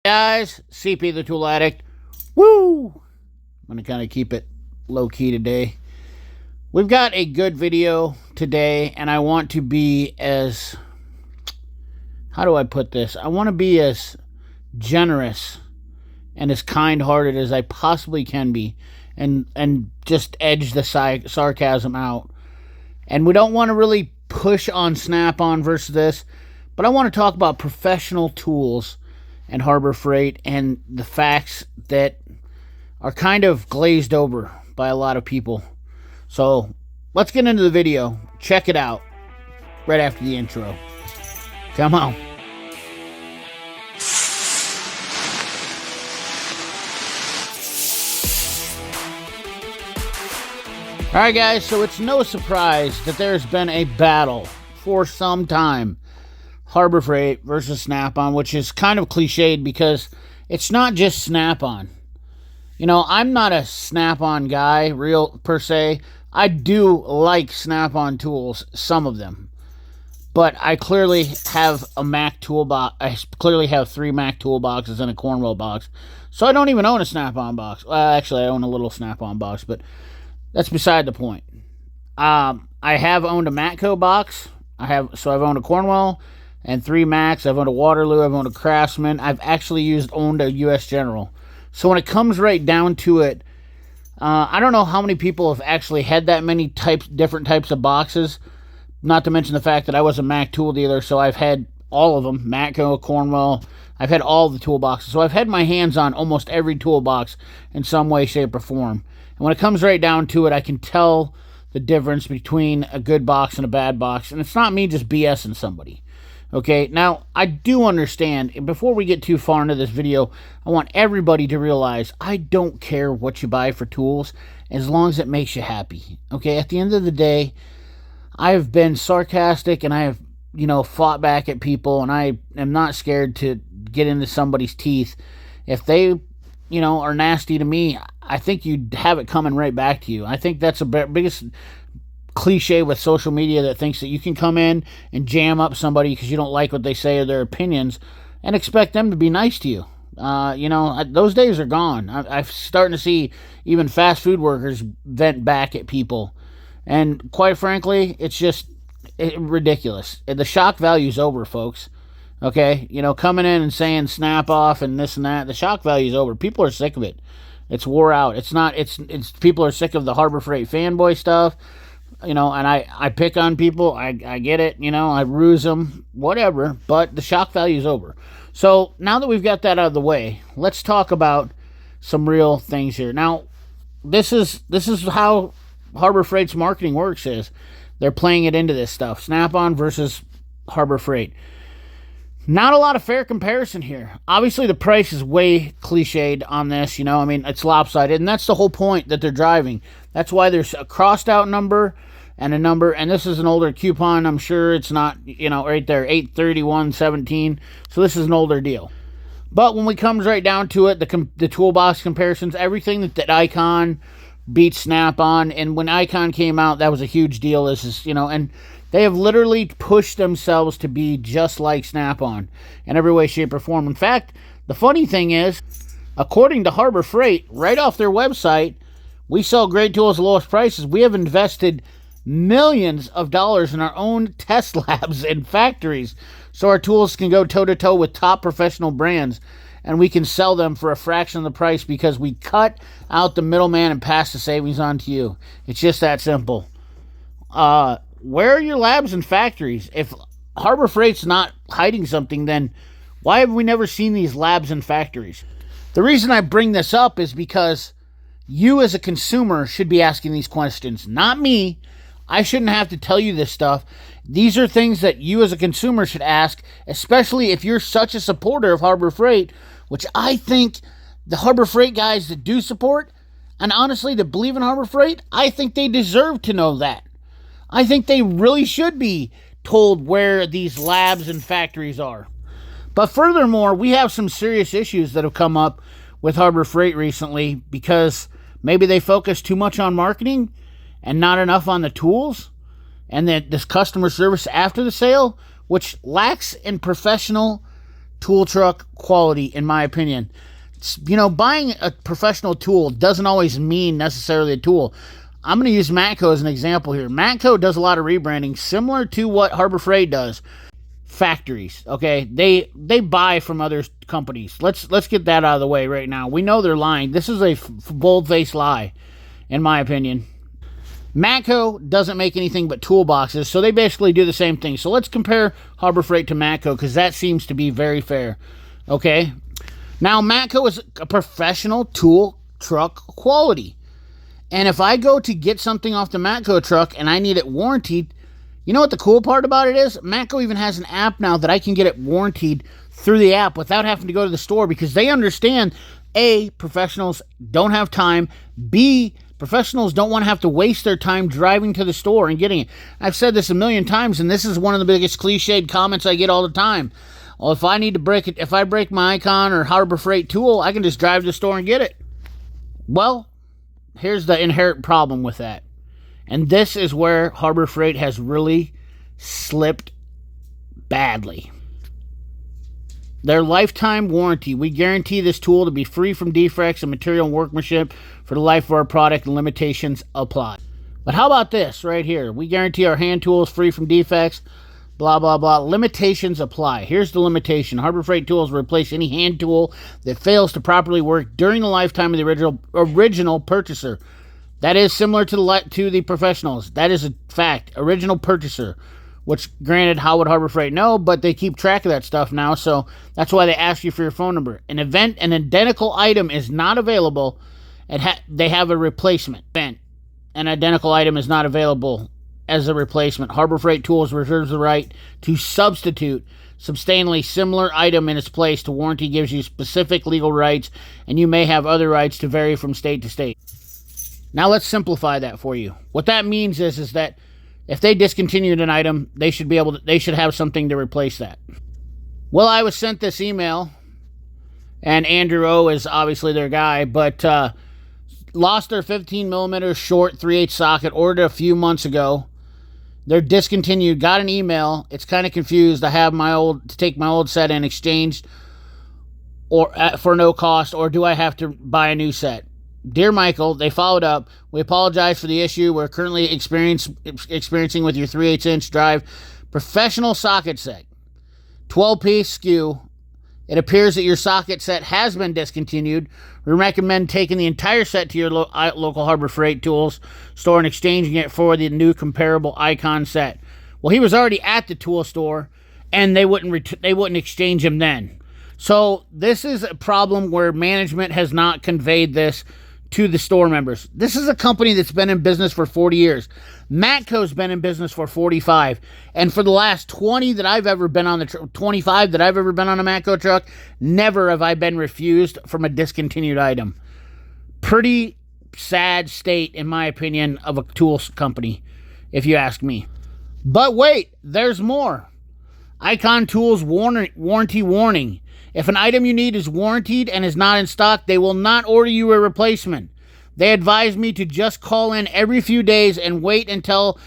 Guys, CP the Tool Addict. Woo! I'm going to kind of keep it low-key today. We've got a good video today, and I want to be as... How do I put this? I want to be as generous and as kind-hearted as I possibly can be, and just edge the sarcasm out. And we don't want to really push on Snap-on versus this, but I want to talk about professional tools and Harbor Freight and the facts that are kind of glazed over by a lot of people. So let's get into the video. Check it out right after the intro. Come on. Alright guys, so it's no surprise that there's been a battle for some time. Harbor Freight versus Snap-on, which is kind of cliched because it's not just Snap-on. You know, I'm not a Snap-on guy, per se. I do like Snap-on tools, some of them. But I clearly have a Mac toolbox. I clearly have 3 Mac toolboxes and a Cornwell box. So I don't even own a Snap-on box. Well, actually, I own a little Snap-on box, but that's beside the point. I have owned a Matco box. I've owned a Cornwell and 3 Macs. I've owned a Waterloo. I've owned a Craftsman. I've actually owned a US General. So when it comes right down to it, I don't know how many people have actually had that many different types of boxes. Not to mention the fact that I was a Mac tool dealer, so I've had all of them. Matco, Cornwell. I've had all the toolboxes. So I've had my hands on almost every toolbox in some way, shape, or form. And when it comes right down to it, I can tell the difference between a good box and a bad box. And it's not me just BSing somebody. Okay, now, I do understand, and before we get too far into this video, I want everybody to realize I don't care what you buy for tools as long as it makes you happy. Okay, at the end of the day, I've been sarcastic and I have, fought back at people, and I am not scared to get into somebody's teeth. If they, are nasty to me, I think you'd have it coming right back to you. I think that's the biggest cliche with social media, that thinks that you can come in and jam up somebody because you don't like what they say or their opinions and expect them to be nice to you. Those days are gone. I'm starting to see even fast food workers vent back at people. And quite frankly, it's just ridiculous. The shock value's over, folks. Okay? Coming in and saying snap off and this and that, the shock value's over. People are sick of it. It's wore out. It's people are sick of the Harbor Freight fanboy stuff. And I pick on people. I get it. I ruse them, whatever. But the shock value is over. So now that we've got that out of the way, let's talk about some real things here. Now, this is how Harbor Freight's marketing works. Is they're playing it into this stuff. Snap-on versus Harbor Freight. Not a lot of fair comparison here. Obviously, the price is way cliched on this. It's lopsided, and that's the whole point that they're driving. That's why there's a crossed out number and a number, and this is an older coupon. I'm sure it's not, right there, 8/31/17. So this is an older deal. But when it comes right down to it, the toolbox comparisons, everything that Icon beats Snap-on, and when Icon came out, that was a huge deal. And they have literally pushed themselves to be just like Snap-on in every way, shape, or form. In fact, the funny thing is, according to Harbor Freight, right off their website, we sell great tools at the lowest prices. We have invested millions of dollars in our own test labs and factories so our tools can go toe-to-toe with top professional brands, and we can sell them for a fraction of the price because we cut out the middleman and pass the savings on to you. It's just that simple. Where are your labs and factories? If Harbor Freight's not hiding something, then why have we never seen these labs and factories? The reason I bring this up is because you as a consumer should be asking these questions, not me. I shouldn't have to tell you this stuff. These are things that you as a consumer should ask, especially if you're such a supporter of Harbor Freight, which I think the Harbor Freight guys that do support, and honestly that believe in Harbor Freight, I think they deserve to know that. I think they really should be told where these labs and factories are. But furthermore, we have some serious issues that have come up with Harbor Freight recently because maybe they focus too much on marketing and not enough on the tools, and that this customer service after the sale, which lacks in professional tool truck quality, in my opinion. Buying a professional tool doesn't always mean necessarily a tool. I'm going to use Matco as an example here. Matco does a lot of rebranding similar to what Harbor Freight does. Factories, okay? They buy from other companies. Let's get that out of the way right now. We know they're lying. This is a bold-faced lie, in my opinion. Matco doesn't make anything but toolboxes, so they basically do the same thing. So let's compare Harbor Freight to Matco, because that seems to be very fair, okay? Now, Matco is a professional tool truck quality. And if I go to get something off the Matco truck and I need it warranted, you know what the cool part about it is? Matco even has an app now that I can get it warranted through the app without having to go to the store, because they understand, A, professionals don't have time, B, professionals don't want to have to waste their time driving to the store and getting it. I've said this a million times, and this is one of the biggest cliched comments I get all the time. Well, if I break my Icon or Harbor Freight tool, I can just drive to the store and get it. Well, here's the inherent problem with that. And this is where Harbor Freight has really slipped badly. Their lifetime warranty. We guarantee this tool to be free from defects and material workmanship for the life of our product, and limitations apply. But how about this right here? We guarantee our hand tools free from defects, blah, blah, blah. Limitations apply. Here's the limitation. Harbor Freight tools replace any hand tool that fails to properly work during the lifetime of the original purchaser. That is similar to the professionals. That is a fact. Original purchaser. Which, granted, how would Harbor Freight know? But they keep track of that stuff now, so that's why they ask you for your phone number. An identical item is not available, and they have a replacement. An identical item is not available as a replacement. Harbor Freight Tools reserves the right to substitute substantially similar item in its place. The warranty gives you specific legal rights, and you may have other rights to vary from state to state. Now let's simplify that for you. What that means is that if they discontinued an item, they should have something to replace that. Well, I was sent this email, and Andrew O is obviously their guy, but lost their 15mm short 3/8 socket, ordered a few months ago. They're discontinued, got an email. It's kind of confused. I have to take my old set and exchange or for no cost, or do I have to buy a new set? Dear Michael, they followed up. We apologize for the issue we're currently experiencing with your 3/8" drive professional socket set. 12-piece SKU. It appears that your socket set has been discontinued. We recommend taking the entire set to your local Harbor Freight Tools store and exchanging it for the new comparable Icon set. Well, he was already at the tool store, and they wouldn't exchange him then. So this is a problem where management has not conveyed this to the store members. This is a company that's been in business for 40 years. Matco's been in business for 45. And for the last 25 that I've ever been on a Matco truck, never have I been refused from a discontinued item. Pretty sad state, in my opinion, of a tools company, if you ask me. But wait, there's more. Icon Tools warranty warning. If an item you need is warranted and is not in stock, they will not order you a replacement. They advise me to just call in every few days and wait until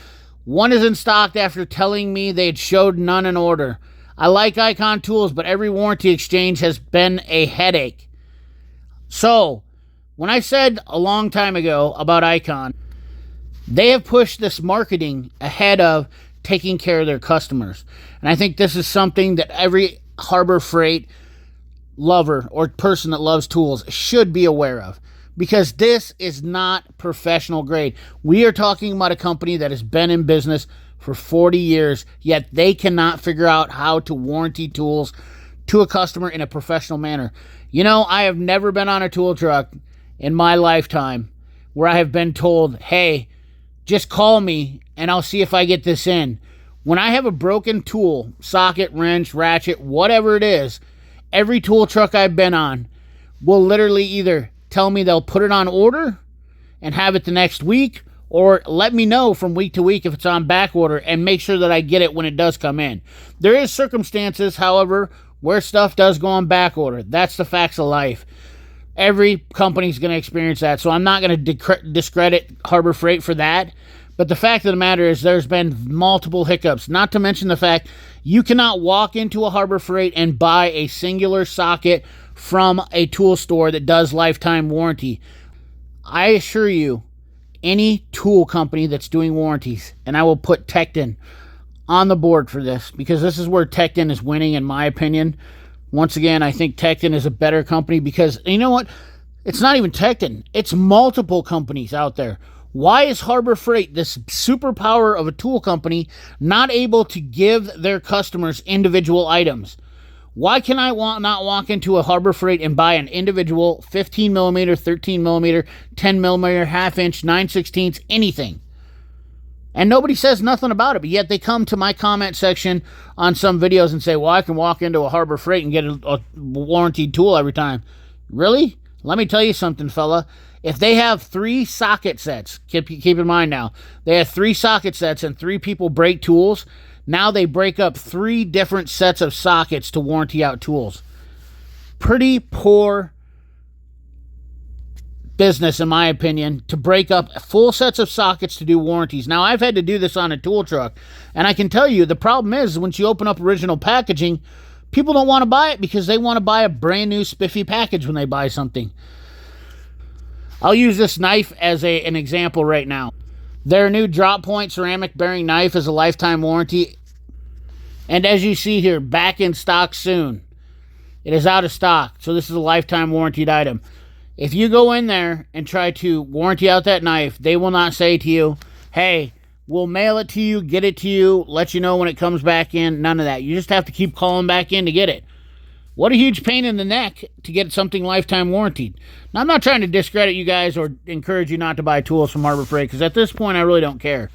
one is in stock after telling me they had showed none in order. I like Icon Tools, but every warranty exchange has been a headache. So, when I said a long time ago about Icon, they have pushed this marketing ahead of taking care of their customers. And I think this is something that every Harbor Freight lover or person that loves tools should be aware of, because this is not professional grade. We are talking about a company that has been in business for 40 years, yet they cannot figure out how to warranty tools to a customer in a professional manner. You know, I have never been on a tool truck in my lifetime where I have been told, hey, just call me and I'll see if I get this in. When I have a broken tool, socket, wrench, ratchet, whatever it is, every tool truck I've been on will literally either tell me they'll put it on order and have it the next week, or let me know from week to week if it's on back order and make sure that I get it when it does come in. There is circumstances, however, where stuff does go on back order. That's the facts of life. Every company's going to experience that, so I'm not going to discredit Harbor Freight for that. But the fact of the matter is there's been multiple hiccups, not to mention the fact You cannot walk into a Harbor Freight and buy a singular socket from a tool store that does lifetime warranty. I assure you, any tool company that's doing warranties, and I will put Tekton on the board for this, because this is where Tekton is winning, in my opinion. Once again, I think Tekton is a better company because, you know what? It's not even Tekton. It's multiple companies out there. Why is Harbor Freight, this superpower of a tool company, not able to give their customers individual items? Why can I not walk into a Harbor Freight and buy an individual 15 millimeter, 13 millimeter, 10 millimeter, half inch, 9/16, anything? And nobody says nothing about it, but yet they come to my comment section on some videos and say, well, I can walk into a Harbor Freight and get a warranted tool every time. Really? Let me tell you something, fella. If they have 3 socket sets, keep in mind now, they have 3 socket sets and 3 people break tools, now they break up 3 different sets of sockets to warranty out tools. Pretty poor business, in my opinion, to break up full sets of sockets to do warranties. Now, I've had to do this on a tool truck, and I can tell you the problem is once you open up original packaging, people don't want to buy it because they want to buy a brand new spiffy package when they buy something. I'll use this knife as an example right now. Their new drop point ceramic bearing knife is a lifetime warranty. And as you see here, back in stock soon. It is out of stock, so this is a lifetime warranted item. If you go in there and try to warranty out that knife, they will not say to you, hey, we'll mail it to you, get it to you, let you know when it comes back in. None of that. You just have to keep calling back in to get it. What a huge pain in the neck to get something lifetime warranted. Now, I'm not trying to discredit you guys or encourage you not to buy tools from Harbor Freight, because at this point, I really don't care.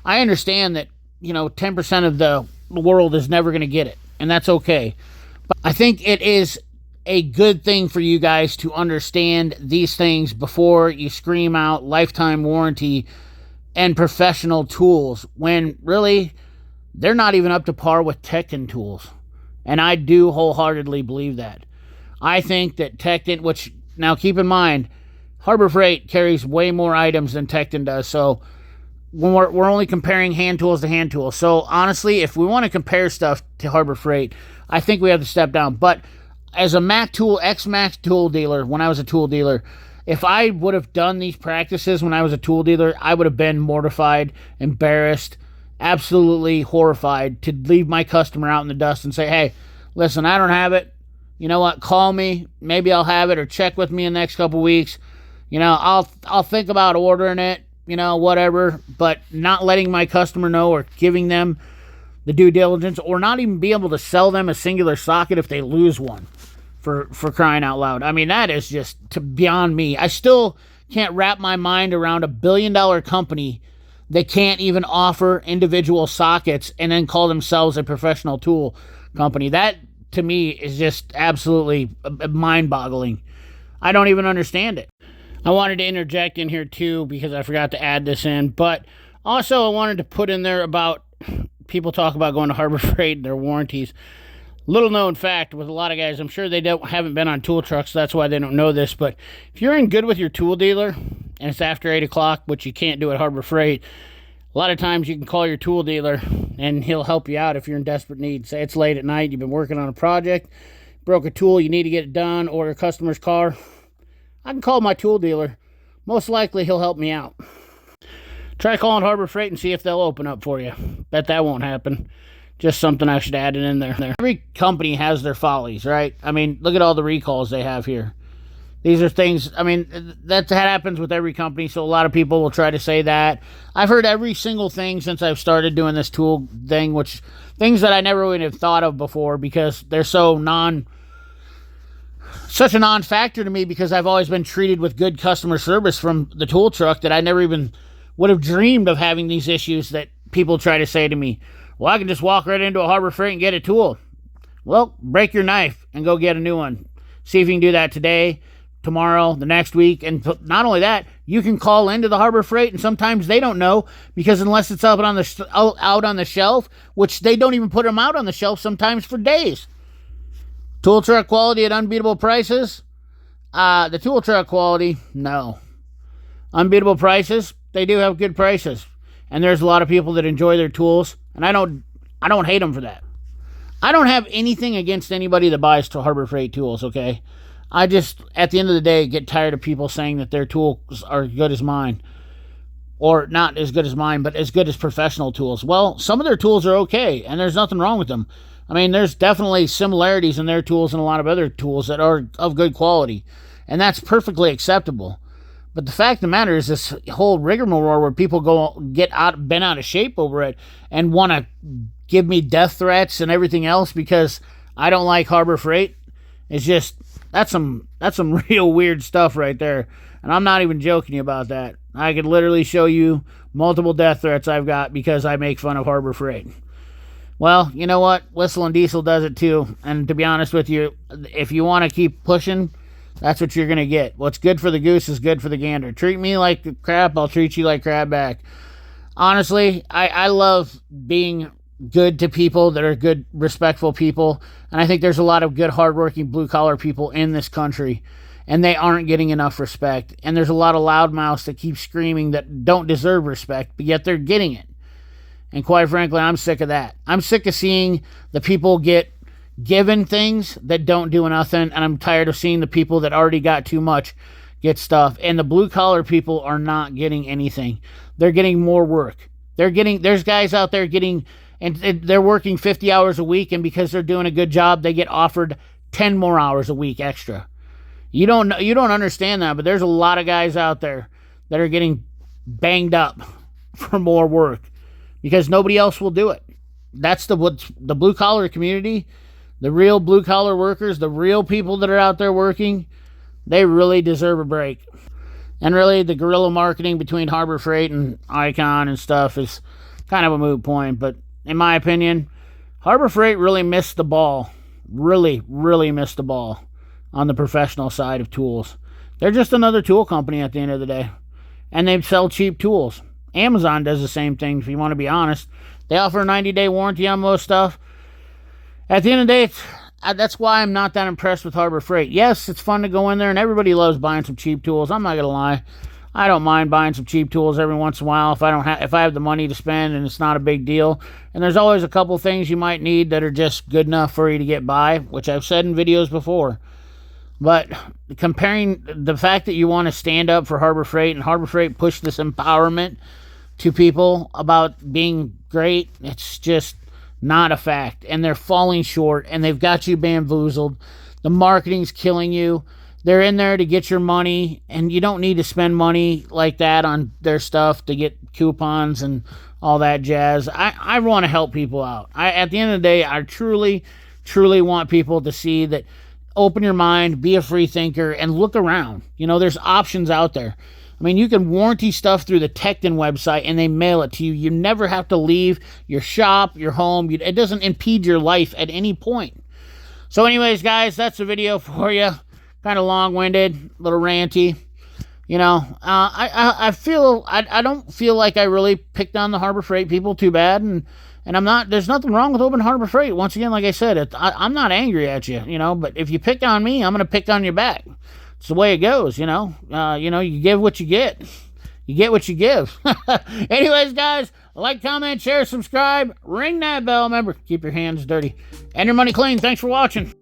I understand that, 10% of the world is never going to get it, and that's okay. But I think it is a good thing for you guys to understand these things before you scream out lifetime warranty and professional tools, when really, they're not even up to par with Tekton tools. And I do wholeheartedly believe that. I think that Tekton, which, now keep in mind, Harbor Freight carries way more items than Tekton does. So when we're only comparing hand tools to hand tools. So honestly, if we want to compare stuff to Harbor Freight, I think we have to step down. But as a Mac Tool, ex-Mac Tool dealer, when I was a tool dealer, if I would have done these practices when I was a tool dealer, I would have been mortified, embarrassed, absolutely horrified to leave my customer out in the dust and say, hey, listen, I don't have it. You know what? Call me. Maybe I'll have it, or check with me in the next couple weeks. I'll think about ordering it, whatever, but not letting my customer know or giving them the due diligence, or not even be able to sell them a singular socket if they lose one, for crying out loud. I mean, that is just beyond me. I still can't wrap my mind around $1 billion company that can't even offer individual sockets and then call themselves a professional tool company. That, to me, is just absolutely mind-boggling. I don't even understand it. I wanted to interject in here, too, because I forgot to add this in. But also, I wanted to put in there about people talk about going to Harbor Freight and their warranties. Little known fact with a lot of guys, I'm sure they haven't been on tool trucks, so that's why they don't know this, but if you're in good with your tool dealer and it's after 8 o'clock, which you can't do at Harbor Freight, a lot of times you can call your tool dealer and he'll help you out if you're in desperate need. Say it's late at night, you've been working on a project, broke a tool, you need to get it done, or a customer's car. I can call my tool dealer. Most likely he'll help me out. Try calling Harbor Freight and see if they'll open up for you. Bet that won't happen. Just something I should add in there. Every company has their follies, right? I mean, look at all the recalls they have here. These are things, I mean, that happens with every company, so a lot of people will try to say that. I've heard every single thing since I've started doing this tool thing, things that I never would have thought of before, because they're such a non-factor to me, because I've always been treated with good customer service from the tool truck, that I never even would have dreamed of having these issues that people try to say to me. Well, I can just walk right into a Harbor Freight and get a tool. Well, break your knife and go get a new one. See if you can do that today, tomorrow, the next week. And not only that, you can call into the Harbor Freight, and sometimes they don't know, because unless it's out on the shelf, which they don't even put them out on the shelf sometimes for days. Tool truck quality at unbeatable prices? The tool truck quality, no. Unbeatable prices? They do have good prices. And there's a lot of people that enjoy their tools, and I don't hate them for that. I don't have anything against anybody that buys to Harbor Freight tools, okay? I just, at the end of the day, get tired of people saying that their tools are as good as mine. Or not as good as mine, but as good as professional tools. Well, some of their tools are okay, and there's nothing wrong with them. I mean, there's definitely similarities in their tools and a lot of other tools that are of good quality. And that's perfectly acceptable. But the fact of the matter is this whole rigmarole where people bent out of shape over it and want to give me death threats and everything else because I don't like Harbor Freight is just, that's some real weird stuff right there. And I'm not even joking about that. I could literally show you multiple death threats I've got because I make fun of Harbor Freight. Well, you know what? Whistle and Diesel does it too. And to be honest with you, if you want to keep pushing, that's what you're going to get. What's good for the goose is good for the gander. Treat me like crap, I'll treat you like crap back. Honestly, I love being good to people that are good, respectful people. And I think there's a lot of good, hardworking, blue-collar people in this country. And they aren't getting enough respect. And there's a lot of loudmouths that keep screaming that don't deserve respect, but yet they're getting it. And quite frankly, I'm sick of that. I'm sick of seeing the people get given things that don't do nothing, and I'm tired of seeing the people that already got too much get stuff. And the blue-collar people are not getting anything. They're getting more work. There's guys out there getting, and they're working 50 hours a week, and because they're doing a good job, they get offered 10 more hours a week extra. You don't understand that, but there's a lot of guys out there that are getting banged up for more work because nobody else will do it. That's the blue-collar community, the real blue-collar workers, the real people that are out there working, they really deserve a break. And really, the guerrilla marketing between Harbor Freight and Icon and stuff is kind of a moot point. But in my opinion, Harbor Freight really missed the ball. Really, really missed the ball on the professional side of tools. They're just another tool company at the end of the day. And they sell cheap tools. Amazon does the same thing, if you want to be honest. They offer a 90-day warranty on most stuff. At the end of the day, that's why I'm not that impressed with Harbor Freight. Yes, it's fun to go in there, and everybody loves buying some cheap tools. I'm not going to lie. I don't mind buying some cheap tools every once in a while if I have the money to spend and it's not a big deal. And there's always a couple things you might need that are just good enough for you to get by, which I've said in videos before. But comparing the fact that you want to stand up for Harbor Freight and Harbor Freight push this empowerment to people about being great, it's just not a fact. And they're falling short, and they've got you bamboozled. The marketing's killing you. They're in there to get your money, and you don't need to spend money like that on their stuff to get coupons and all that jazz. I want to help people out. At the end of the day, I truly, truly want people to see that. Open your mind, be a free thinker, and look around. You know, there's options out there. I mean, you can warranty stuff through the Tecton website, and they mail it to you. You never have to leave your shop, your home. It doesn't impede your life at any point. So anyways, guys, that's the video for you. Kind of long-winded, a little ranty. You know, I don't feel like I really picked on the Harbor Freight people too bad, and I'm not, there's nothing wrong with open Harbor Freight. Once again, like I said, I'm not angry at you, you know, but if you pick on me, I'm going to pick on your back. It's the way it goes, you know. You give what you get. You get what you give. Anyways, guys, like, comment, share, subscribe, ring that bell. Remember, keep your hands dirty and your money clean. Thanks for watching.